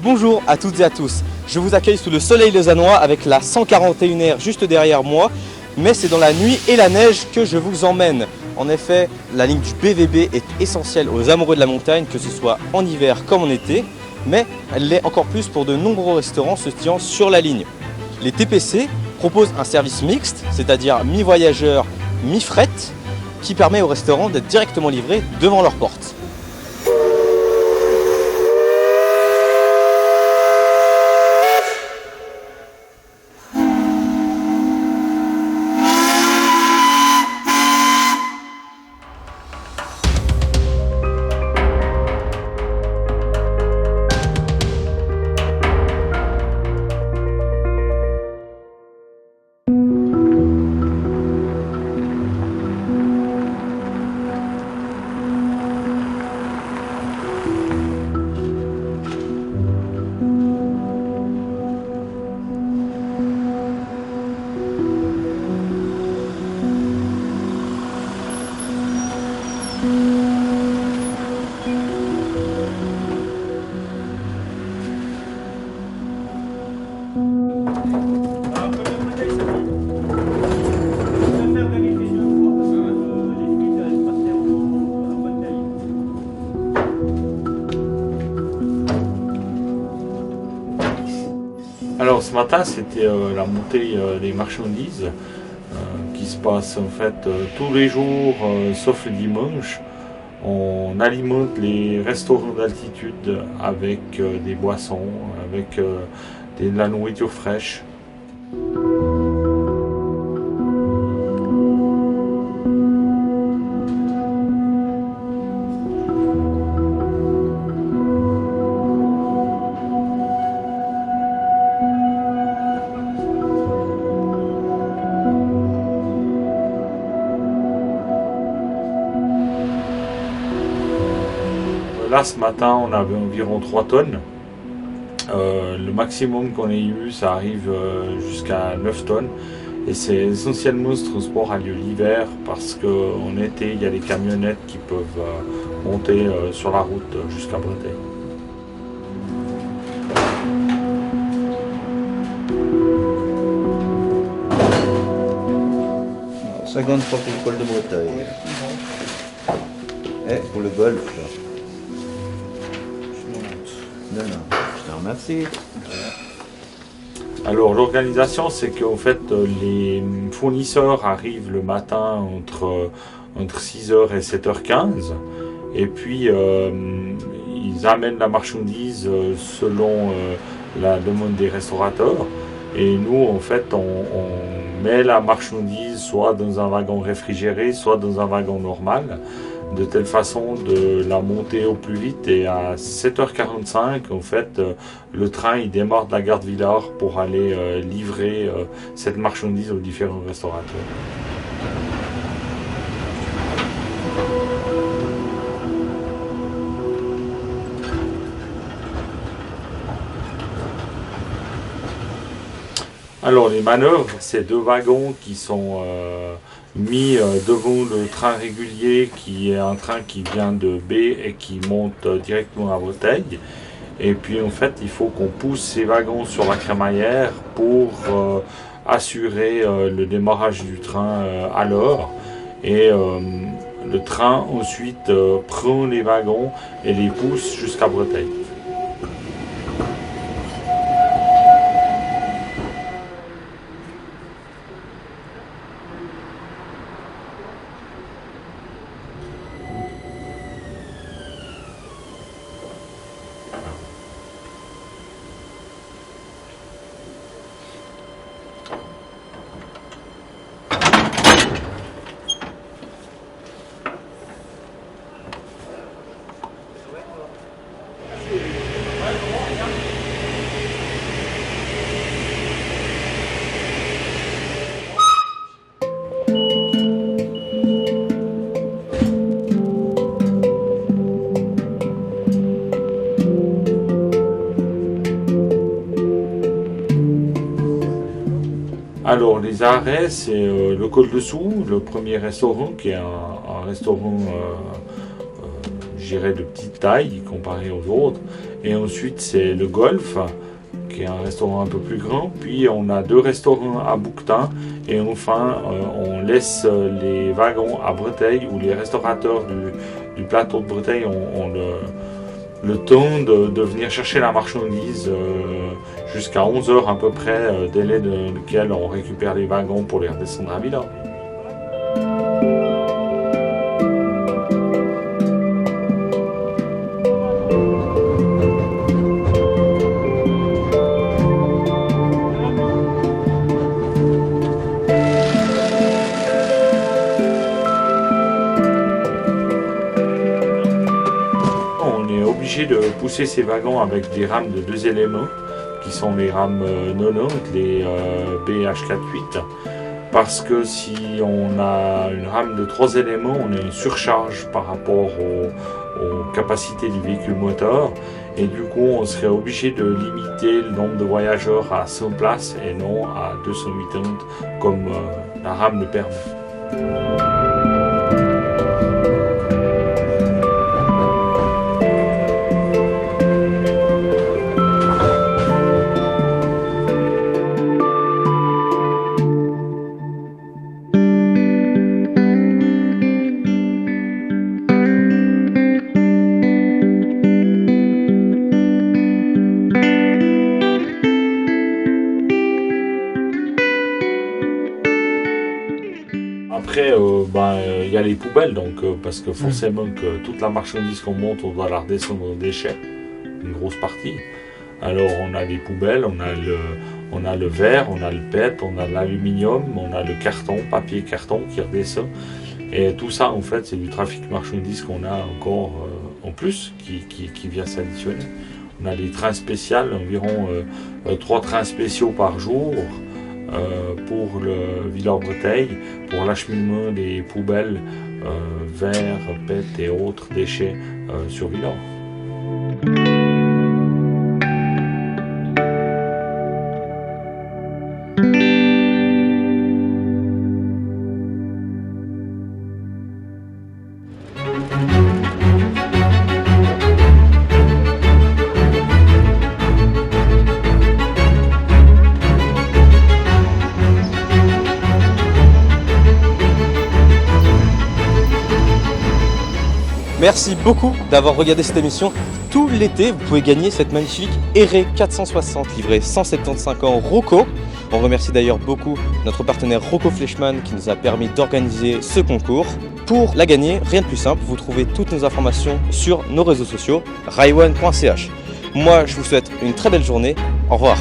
Bonjour à toutes et à tous, je vous accueille sous le soleil lausannois avec la 141R juste derrière moi, mais c'est dans la nuit et la neige que je vous emmène. En effet, la ligne du BVB est essentielle aux amoureux de la montagne, que ce soit en hiver comme en été, mais elle l'est encore plus pour de nombreux restaurants se situant sur la ligne. Les TPC proposent un service mixte, c'est-à-dire mi-voyageur, mi-fret, qui permet aux restaurants d'être directement livrés devant leur porte. Alors ce matin c'était la montée des marchandises qui se passe en fait tous les jours sauf le dimanche. On alimente les restaurants d'altitude avec des boissons, avec de la nourriture fraîche. Là ce matin on avait environ 3 tonnes. Le maximum qu'on ait eu ça arrive jusqu'à 9 tonnes. Et c'est essentiellement ce transport a lieu l'hiver parce qu'en été il y a des camionnettes qui peuvent monter sur la route jusqu'à Breteuil. Seconde fois pour le col de Breteuil. Et pour le golf. Non, je te remercie. Alors l'organisation c'est qu'en fait les fournisseurs arrivent le matin entre 6h et 7h15 et puis ils amènent la marchandise selon la demande des restaurateurs et nous en fait on met la marchandise soit dans un wagon réfrigéré soit dans un wagon normal de telle façon de la monter au plus vite et à 7h45 en fait le train il démarre de la gare de Villars pour aller livrer cette marchandise aux différents restaurateurs. Alors les manœuvres, c'est 2 wagons qui sont mis devant le train régulier qui est un train qui vient de B et qui monte directement à Breteuil. Et puis en fait il faut qu'on pousse ces wagons sur la crémaillère pour assurer le démarrage du train à l'heure. Et le train ensuite prend les wagons et les pousse jusqu'à Breteuil. Alors les arrêts, c'est le Col Dessous, le premier restaurant qui est un restaurant, je dirais, de petite taille comparé aux autres. Et ensuite, c'est le Golf, qui est un restaurant un peu plus grand. Puis on a 2 restaurants à Bouquetin. Et enfin, on laisse les wagons à Breteil, où les restaurateurs du plateau de Breteil ont le temps de venir chercher la marchandise jusqu'à 11 h à peu près, délai de lequel on récupère les wagons pour les redescendre à Villars. Obligé de pousser ces wagons avec des rames de 2 éléments qui sont les rames 90, les BH48, parce que si on a une rame de 3 éléments, on a une surcharge par rapport aux capacités du véhicule moteur, et du coup on serait obligé de limiter le nombre de voyageurs à 100 places et non à 280 comme la rame le permet. Après, y a les poubelles, donc, parce que forcément que toute la marchandise qu'on monte, on doit la redescendre aux déchets, une grosse partie. Alors on a les poubelles, on a le verre, on a le PET, on a l'aluminium, on a le carton, papier carton qui redescend. Et tout ça, en fait, c'est du trafic marchandises qu'on a encore en plus, qui vient s'additionner. On a des trains spéciaux, environ 3 trains spéciaux par jour, pour le Villars-Breteil, pour l'acheminement des poubelles, verre, PET et autres déchets sur Villars. Merci beaucoup d'avoir regardé cette émission. Tout l'été, vous pouvez gagner cette magnifique Eré 460 livrée 175 ans Rocco. On remercie d'ailleurs beaucoup notre partenaire Rocco Fleischmann qui nous a permis d'organiser ce concours. Pour la gagner, rien de plus simple, vous trouvez toutes nos informations sur nos réseaux sociaux, raiwan.ch. Moi, je vous souhaite une très belle journée. Au revoir.